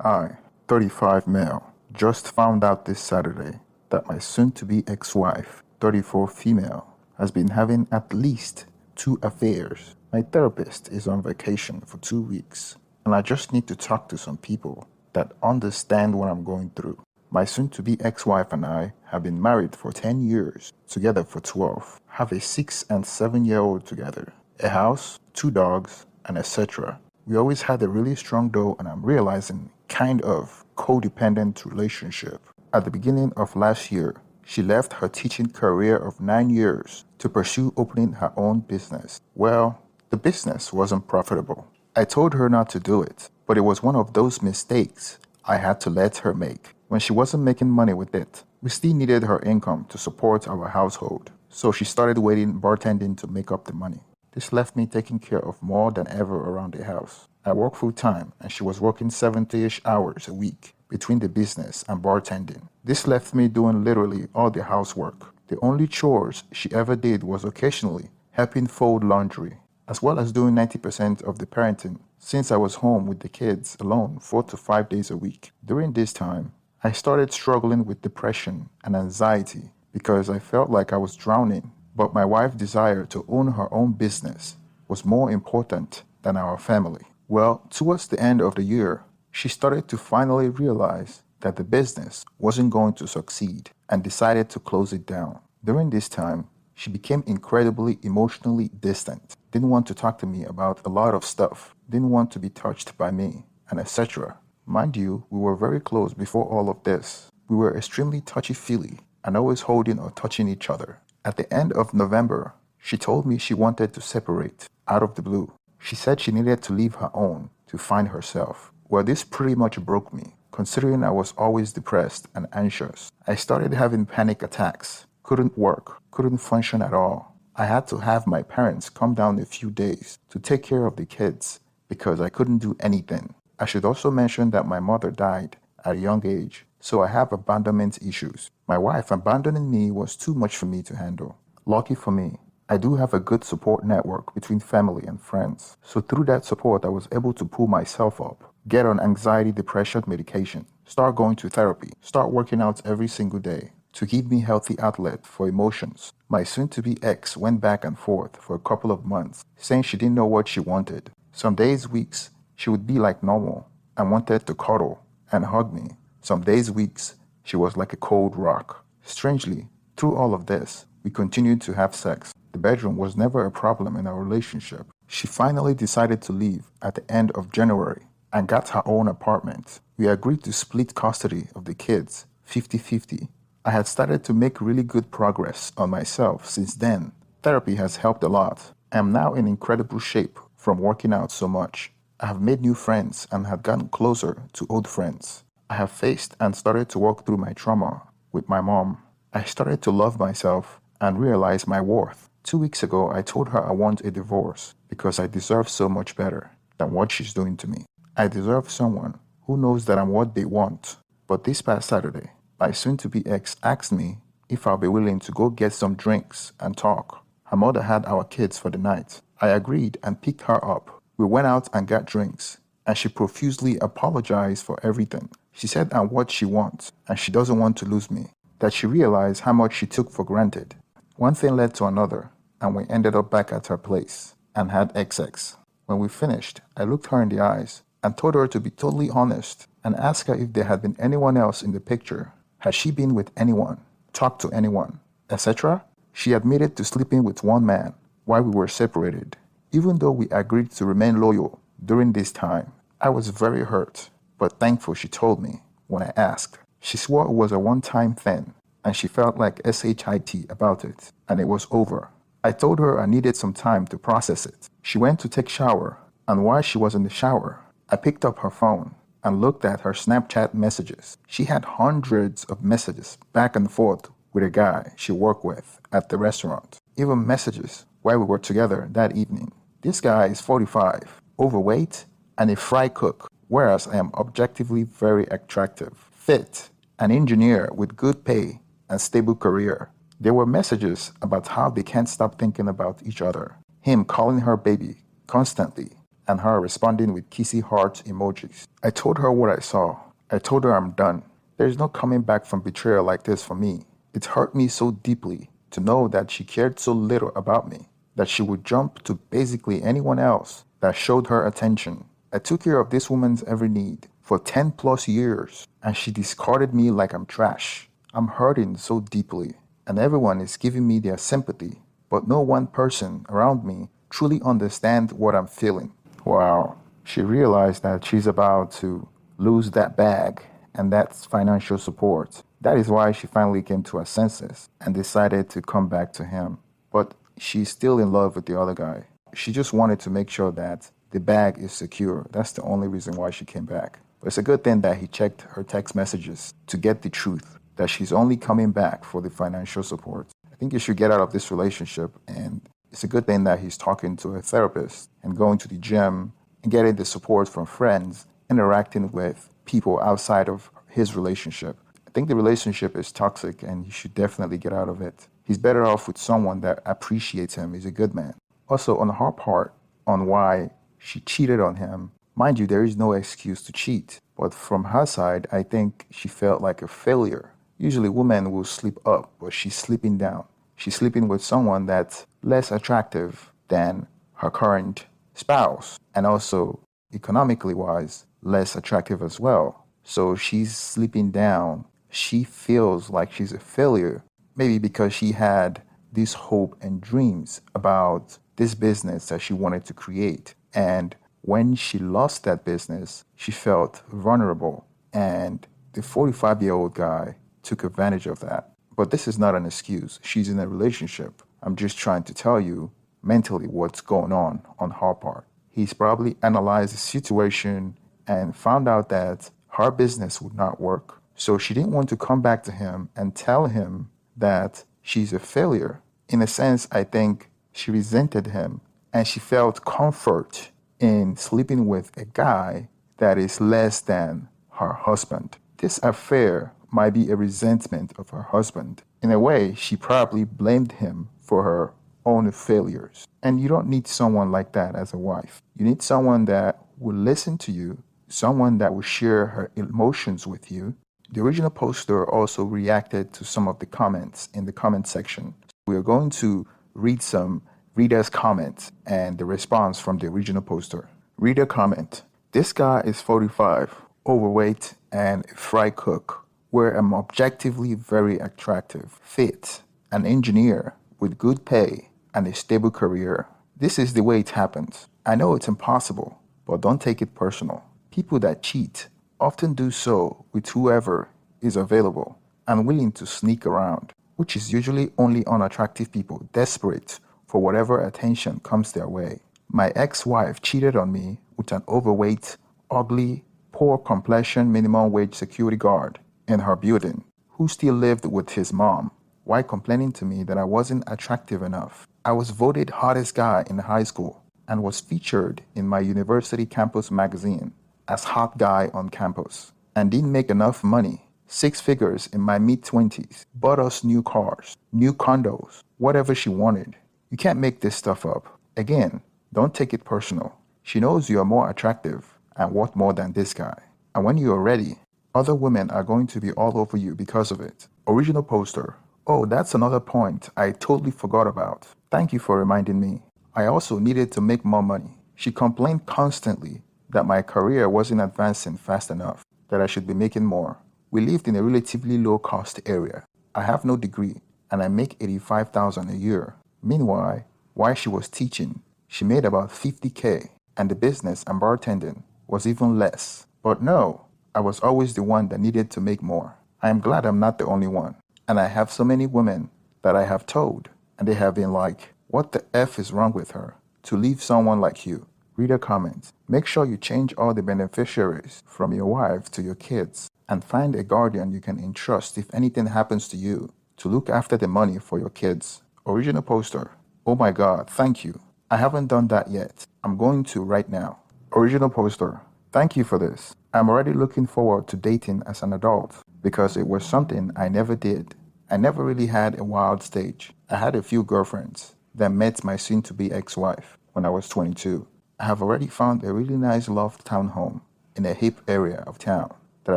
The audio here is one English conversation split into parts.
I, 35 male, just found out this Saturday that my soon-to-be ex-wife, 34 female, has been having at least two affairs. My therapist is on vacation for 2 weeks, and I just need to talk to some people that understand what I'm going through. My soon-to-be ex-wife and I have been married for 10 years, together for 12, have a 6 and 7-year-old together, a house, two dogs, and etc. We always had a really strong dough, and I'm realizing kind of codependent relationship. At the beginning of last year, she left her teaching career of 9 years to pursue opening her own business. Well, the business wasn't profitable. I told her not to do it, but it was one of those mistakes I had to let her make. When she wasn't making money with it, we still needed her income to support our household, so she started waiting bartending to make up the money. This left me taking care of more than ever around the house. I work full time, and she was working 70-ish hours a week between the business and bartending. This left me doing literally all the housework. The only chores she ever did was occasionally helping fold laundry, as well as doing 90% of the parenting, since I was home with the kids alone 4 to 5 days a week. During this time, I started struggling with depression and anxiety because I felt like I was drowning, but my wife's desire to own her own business was more important than our family. Well, towards the end of the year, she started to finally realize that the business wasn't going to succeed and decided to close it down. During this time, she became incredibly emotionally distant, didn't want to talk to me about a lot of stuff, didn't want to be touched by me, and etc. Mind you, we were very close before all of this. We were extremely touchy-feely and always holding or touching each other. At the end of November, she told me she wanted to separate out of the blue. She said she needed to leave her own to find herself. Well, this pretty much broke me, considering I was always depressed and anxious. I started having panic attacks, couldn't work, couldn't function at all. I had to have my parents come down a few days to take care of the kids because I couldn't do anything. I should also mention that my mother died at a young age, so I have abandonment issues. My wife abandoning me was too much for me to handle. Lucky for me, I do have a good support network between family and friends. So through that support, I was able to pull myself up, get on anxiety depression medication, start going to therapy, start working out every single day to give me healthy outlet for emotions. My soon-to-be ex went back and forth for a couple of months, saying she didn't know what she wanted. Some days, weeks, she would be like normal and wanted to cuddle and hug me. Some days, weeks, she was like a cold rock. Strangely, through all of this, we continued to have sex. The bedroom was never a problem in our relationship. She finally decided to leave at the end of January and got her own apartment. We agreed to split custody of the kids, 50-50. I had started to make really good progress on myself since then. Therapy has helped a lot. I am now in incredible shape from working out so much. I have made new friends and have gotten closer to old friends. I have faced and started to work through my trauma with my mom. I started to love myself and realize my worth. 2 weeks ago, I told her I want a divorce because I deserve so much better than what she's doing to me. I deserve someone who knows that I'm what they want. But this past Saturday, my soon-to-be ex asked me if I'll be willing to go get some drinks and talk. Her mother had our kids for the night. I agreed and picked her up. We went out and got drinks, and she profusely apologized for everything. She said I'm what she wants, and she doesn't want to lose me, that she realized how much she took for granted. One thing led to another, and we ended up back at her place and had XX. When we finished, I looked her in the eyes and told her to be totally honest and asked her if there had been anyone else in the picture. Had she been with anyone, talked to anyone, etc.? She admitted to sleeping with one man while we were separated. Even though we agreed to remain loyal during this time, I was very hurt, but thankful she told me when I asked. She swore it was a one-time thing, and she felt like SHIT about it, and it was over. I told her I needed some time to process it. She went to take shower, and while she was in the shower, I picked up her phone and looked at her Snapchat messages. She had hundreds of messages back and forth with a guy she worked with at the restaurant. Even messages while we were together that evening. This guy is 45, overweight, and a fry cook, whereas I am objectively very attractive, fit, an engineer with good pay and stable career. There were messages about how they can't stop thinking about each other. Him calling her baby constantly and her responding with kissy heart emojis. I told her what I saw. I told her I'm done. There's no coming back from betrayal like this for me. It hurt me so deeply to know that she cared so little about me, that she would jump to basically anyone else that showed her attention. I took care of this woman's every need for 10 plus years, and she discarded me like I'm trash. I'm hurting so deeply, and everyone is giving me their sympathy, but no one person around me truly understands what I'm feeling. Wow. She realized that she's about to lose that bag, and that's financial support. That is why she finally came to her senses and decided to come back to him. But she's still in love with the other guy. She just wanted to make sure that the bag is secure. That's the only reason why she came back. But it's a good thing that he checked her text messages to get the truth, that she's only coming back for the financial support. I think you should get out of this relationship, and it's a good thing that he's talking to a therapist and going to the gym and getting the support from friends, interacting with people outside of his relationship. I think the relationship is toxic and he should definitely get out of it. He's better off with someone that appreciates him. He's a good man. Also, on her part, on why she cheated on him, mind you, there is no excuse to cheat. But from her side, I think she felt like a failure. Usually women will sleep up, but she's sleeping down. She's sleeping with someone that's less attractive than her current spouse, and also economically wise, less attractive as well. So she's sleeping down. She feels like she's a failure, maybe because she had this hope and dreams about this business that she wanted to create. And when she lost that business, she felt vulnerable. And the 45-year-old guy took advantage of that. But this is not an excuse. She's in a relationship. I'm just trying to tell you mentally what's going on her part. He's probably analyzed the situation and found out that her business would not work. So she didn't want to come back to him and tell him that she's a failure. In a sense, I think she resented him and she felt comfort in sleeping with a guy that is less than her husband. This affair might be a resentment of her husband. In a way, she probably blamed him for her own failures. And you don't need someone like that as a wife. You need someone that will listen to you, someone that will share her emotions with you. The original poster also reacted to some of the comments in the comment section. We are going to read some readers' comments and the response from the original poster. Reader comment: this guy is 45, overweight, and a fry cook, where I'm objectively very attractive, fit, an engineer with good pay and a stable career. This is the way it happens. I know it's impossible, but don't take it personal. People that cheat often do so with whoever is available and willing to sneak around, which is usually only unattractive people desperate for whatever attention comes their way. My ex-wife cheated on me with an overweight, ugly, poor complexion minimum wage security guard in her building who still lived with his mom while complaining to me that I wasn't attractive enough. I was voted hottest guy in high school and was featured in my university campus magazine as hot guy on campus, and didn't make enough money, 6 figures in my mid-20s, bought us new cars, new condos, whatever she wanted. You can't make this stuff up. Again, don't take it personal. She knows you are more attractive and worth more than this guy. And when you are ready, other women are going to be all over you because of it. Original poster. Oh, that's another point I totally forgot about. Thank you for reminding me. I also needed to make more money. She complained constantly that my career wasn't advancing fast enough, that I should be making more. We lived in a relatively low-cost area. I have no degree, and I make $85,000 a year. Meanwhile, while she was teaching, she made about $50K, and the business and bartending was even less. But no, I was always the one that needed to make more. I am glad I'm not the only one. And I have so many women that I have told, and they have been like, what the F is wrong with her to leave someone like you? Reader comments: make sure you change all the beneficiaries from your wife to your kids and find a guardian you can entrust if anything happens to you to look after the money for your kids. Original poster. Oh my God, thank you. I haven't done that yet. I'm going to right now. Original poster. Thank you for this. I'm already looking forward to dating as an adult because it was something I never did. I never really had a wild stage. I had a few girlfriends, then met my soon-to-be ex-wife when I was 22. I have already found a really nice loft townhome in a hip area of town that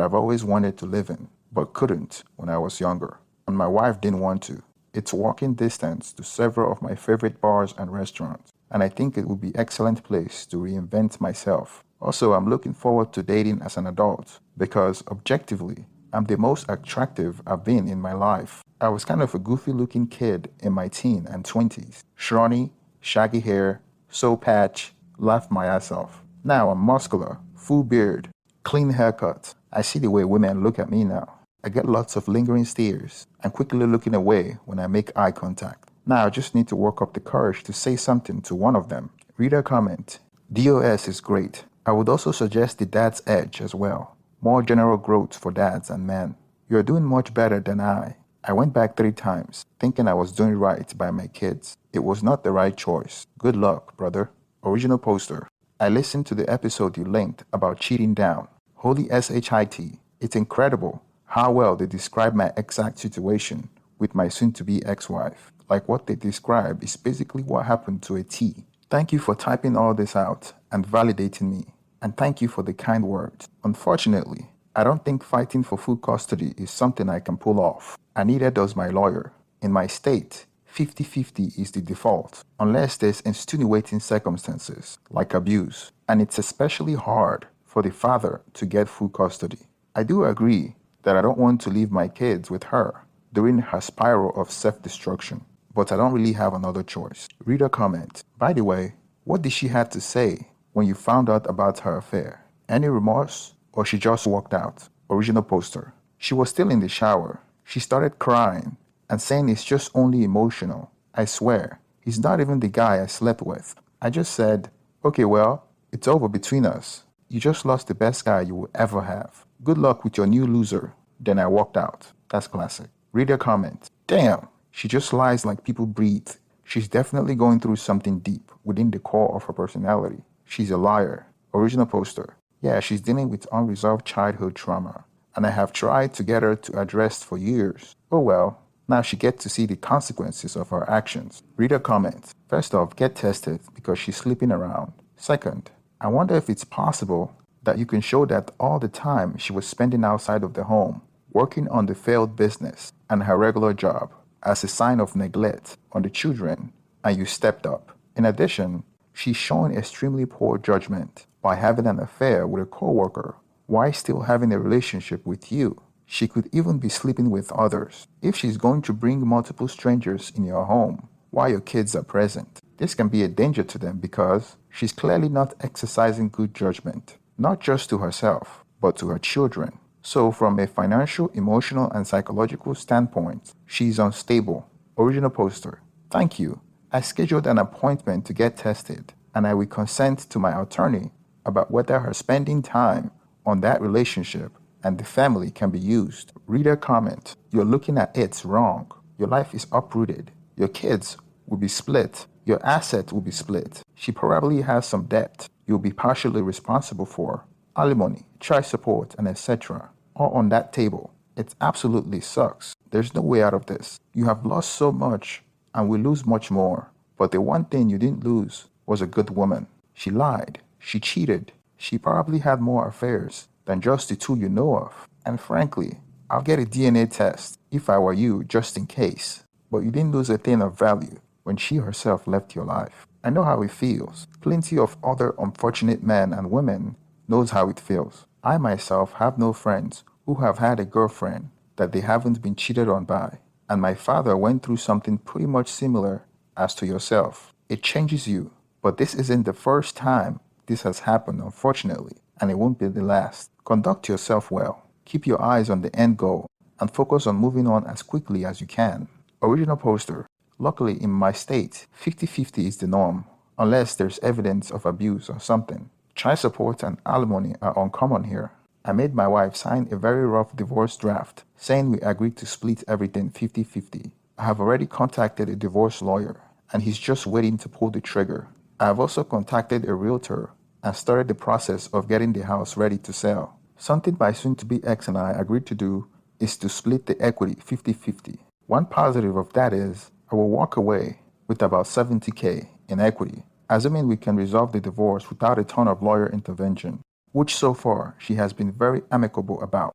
I've always wanted to live in, but couldn't when I was younger, and my wife didn't want to. It's walking distance to several of my favorite bars and restaurants, and I think it would be an excellent place to reinvent myself. Also, I'm looking forward to dating as an adult because, objectively, I'm the most attractive I've been in my life. I was kind of a goofy looking kid in my teen and 20s. Scrawny, shaggy hair, soul patch, laughed my ass off. Now I'm muscular, full beard, clean haircut. I see the way women look at me now. I get lots of lingering stares and quickly looking away when I make eye contact. Now I just need to work up the courage to say something to one of them. Reader comment. DOS is great. I would also suggest the Dad's Edge as well. More general growth for dads and men. You're doing much better than I. I went back 3 times, thinking I was doing right by my kids. It was not the right choice. Good luck, brother. Original poster. I listened to the episode you linked about cheating down. Holy SHIT. It's incredible how well they describe my exact situation with my soon-to-be ex-wife. Like what they describe is basically what happened to a T. Thank you for typing all this out and validating me. And thank you for the kind words. Unfortunately, I don't think fighting for full custody is something I can pull off. And neither does my lawyer. In my state, 50-50 is the default, unless there's extenuating circumstances, like abuse. And it's especially hard for the father to get full custody. I do agree that I don't want to leave my kids with her during her spiral of self-destruction, but I don't really have another choice. Reader comment. By the way, what did she have to say when you found out about her affair? Any remorse? Or she just walked out? Original poster. She was still in the shower. She started crying and saying it's just only emotional. I swear, he's not even the guy I slept with. I just said, okay, well, it's over between us. You just lost the best guy you will ever have. Good luck with your new loser. Then I walked out. That's classic. Reader comment. Damn, she just lies like people breathe. She's definitely going through something deep within the core of her personality. She's a liar. Original poster. Yeah, she's dealing with unresolved childhood trauma, and I have tried to get her to address for years. Oh well, now she gets to see the consequences of her actions. Reader comment. First off, get tested because she's sleeping around. Second, I wonder if it's possible that you can show that all the time she was spending outside of the home, working on the failed business and her regular job, as a sign of neglect on the children, and you stepped up. In addition, she's showing extremely poor judgment by having an affair with a coworker while still having a relationship with you. She could even be sleeping with others. If she's going to bring multiple strangers in your home while your kids are present, this can be a danger to them because she's clearly not exercising good judgment, not just to herself, but to her children. So from a financial, emotional, and psychological standpoint, she's unstable. Original poster. Thank you. I scheduled an appointment to get tested, and I will consent to my attorney about whether her spending time on that relationship and the family can be used. Reader comment. You're looking at it wrong. Your life is uprooted. Your kids will be split. Your asset will be split. She probably has some debt you'll be partially responsible for. Alimony, child support, and etc. all on that table. It absolutely sucks. There's no way out of this. You have lost so much and will lose much more. But the one thing you didn't lose was a good woman. She lied. She cheated. She probably had more affairs than just the 2 you know of. And frankly, I'll get a DNA test if I were you, just in case. But you didn't lose a thing of value when she herself left your life. I know how it feels. Plenty of other unfortunate men and women knows how it feels. I myself have no friends who have had a girlfriend that they haven't been cheated on by. And my father went through something pretty much similar as to yourself. It changes you. But this isn't the first time this has happened, unfortunately, and it won't be the last. Conduct yourself well. Keep your eyes on the end goal and focus on moving on as quickly as you can. Original poster. Luckily, in my state, 50-50 is the norm, unless there's evidence of abuse or something. Child support and alimony are uncommon here. I made my wife sign a very rough divorce draft, saying we agreed to split everything 50-50. I have already contacted a divorce lawyer, and he's just waiting to pull the trigger. I have also contacted a realtor and started the process of getting the house ready to sell. Something my soon-to-be ex and I agreed to do is to split the equity 50-50. One positive of that is I will walk away with about $70K in equity assuming we can resolve the divorce without a ton of lawyer intervention, which so far she has been very amicable about.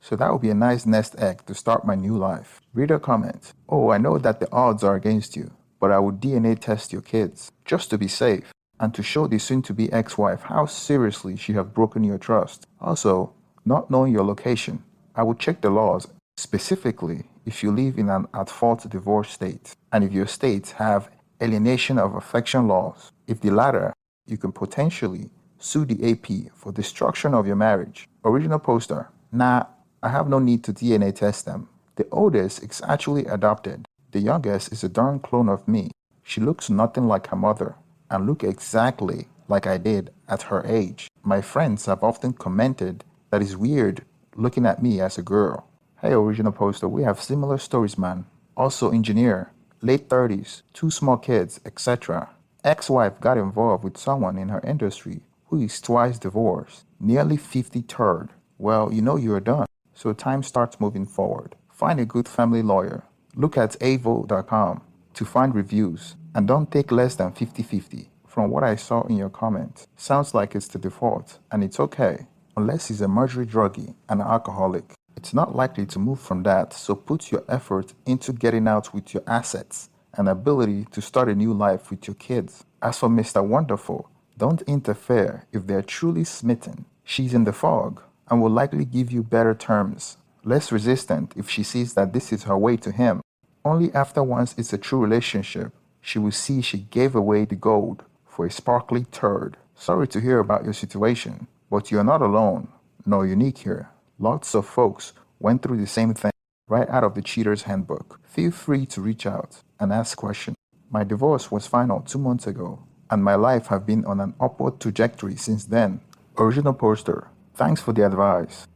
So that would be a nice nest egg to start my new life. Reader comment, oh, I know that the odds are against you, but I would DNA test your kids, just to be safe, and to show the soon-to-be ex-wife how seriously she have broken your trust. Also, not knowing your location, I would check the laws, specifically if you live in an at-fault divorce state, and if your states have alienation of affection laws. If the latter, you can potentially sue the AP for destruction of your marriage. Original poster, nah, I have no need to DNA test them. The oldest is actually adopted. The youngest is a darn clone of me. She looks nothing like her mother and look exactly like I did at her age. My friends have often commented that it's weird looking at me as a girl. Hey original poster, we have similar stories, man. Also engineer, late 30s, two small kids, etc. Ex-wife got involved with someone in her industry who is twice divorced, nearly 53rd. Well, you know you're done. So time starts moving forward. Find a good family lawyer. Look at avo.com to find reviews and don't take less than 50-50. From what I saw in your comments, sounds like it's the default and it's okay, unless he's a murderer druggie and an alcoholic. It's not likely to move from that, so put your effort into getting out with your assets and ability to start a new life with your kids. As for Mr. Wonderful, don't interfere if they're truly smitten. She's in the fog and will likely give you better terms, less resistant if she sees that this is her way to him. Only after once it's a true relationship, she will see she gave away the gold for a sparkly turd. Sorry to hear about your situation, but you're not alone, nor unique here. Lots of folks went through the same thing right out of the Cheater's Handbook. Feel free to reach out and ask questions. My divorce was final 2 months ago, and my life have been on an upward trajectory since then. Original poster, thanks for the advice.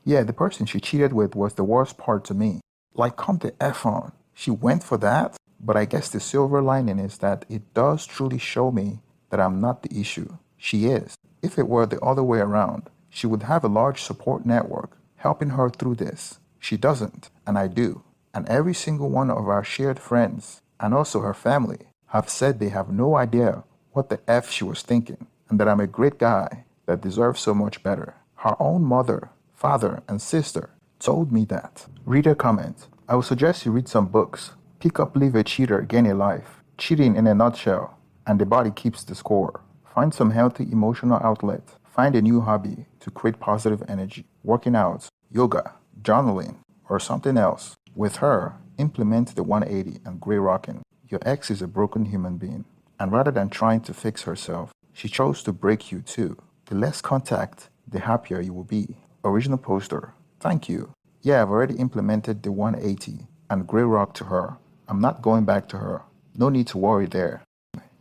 Yeah, the person she cheated with was the worst part to me. Like, come the F on. She went for that? But I guess the silver lining is that it does truly show me that I'm not the issue. She is. If it were the other way around, she would have a large support network helping her through this. She doesn't, and I do. And every single one of our shared friends, and also her family, have said they have no idea what the F she was thinking, and that I'm a great guy that deserves so much better. Her own mother, father, and sister told me that. Reader comment, I would suggest you read some books. Pick up Live a Cheater, Gain a Life, Cheating in a Nutshell, and The Body Keeps the Score. Find some healthy emotional outlet. Find a new hobby to create positive energy. Working out, yoga, journaling, or something else. With her, implement the 180 and gray rocking. Your ex is a broken human being, and rather than trying to fix herself, she chose to break you too. The less contact, the happier you will be. Original poster, thank you. Yeah, I've already implemented the 180 and gray rock to her. I'm not going back to her. No need to worry there.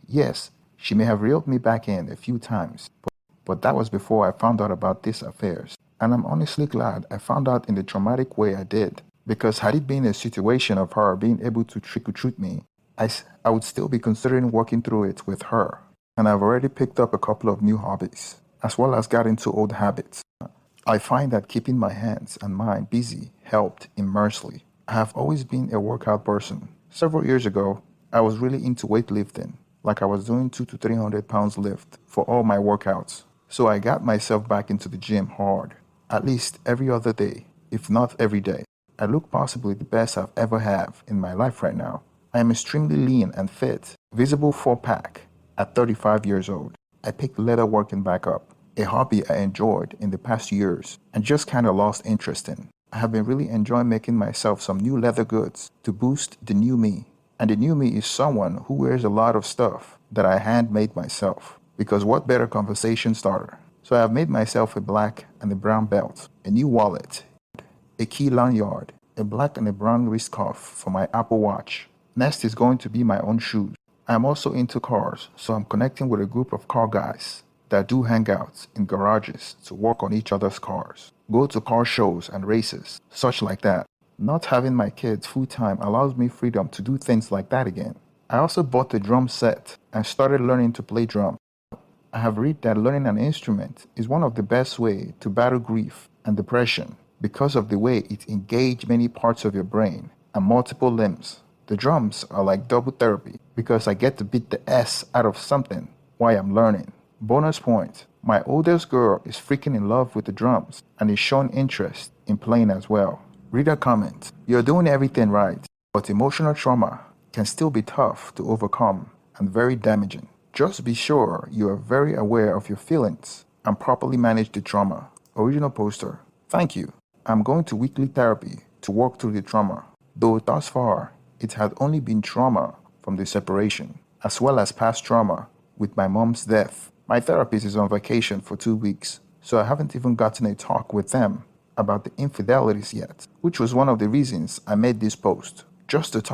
Yes, she may have reeled me back in a few times, but that was before I found out about these affairs. And I'm honestly glad I found out in the traumatic way I did, because had it been a situation of her being able to trick-or-treat me, I would still be considering working through it with her. And I've already picked up a couple of new hobbies, as well as got into old habits. I find that keeping my hands and mind busy helped immensely. I have always been a workout person. Several years ago, I was really into weightlifting, like I was doing 200 to 300 pounds lift for all my workouts. So I got myself back into the gym hard, at least every other day, if not every day. I look possibly the best I've ever have in my life right now. I am extremely lean and fit, visible 4-pack at 35 years old. I picked leather working back up, a hobby I enjoyed in the past years and just kind of lost interest in. I have been really enjoying making myself some new leather goods to boost the new me. And the new me is someone who wears a lot of stuff that I handmade myself. Because what better conversation starter? So I have made myself a black and a brown belt, a new wallet, a key lanyard, a black and a brown wrist cuff for my Apple Watch. Next is going to be my own shoes. I am also into cars, so I'm connecting with a group of car guys that do hangouts in garages to work on each other's cars, go to car shows and races, such like that. Not having my kids full-time allows me freedom to do things like that again. I also bought a drum set and started learning to play drum. I have read that learning an instrument is one of the best ways to battle grief and depression because of the way it engages many parts of your brain and multiple limbs. The drums are like double therapy because I get to beat the S out of something while I'm learning. Bonus point, my oldest girl is freaking in love with the drums and is showing interest in playing as well. Reader comment, you're doing everything right, but emotional trauma can still be tough to overcome and very damaging. Just be sure you are very aware of your feelings and properly manage the trauma. Original poster. Thank you. I'm going to weekly therapy to work through the trauma, though thus far it had only been trauma from the separation, as well as past trauma with my mom's death. My therapist is on vacation for 2 weeks, so I haven't even gotten a talk with them about the infidelities yet, which was one of the reasons I made this post, just to talk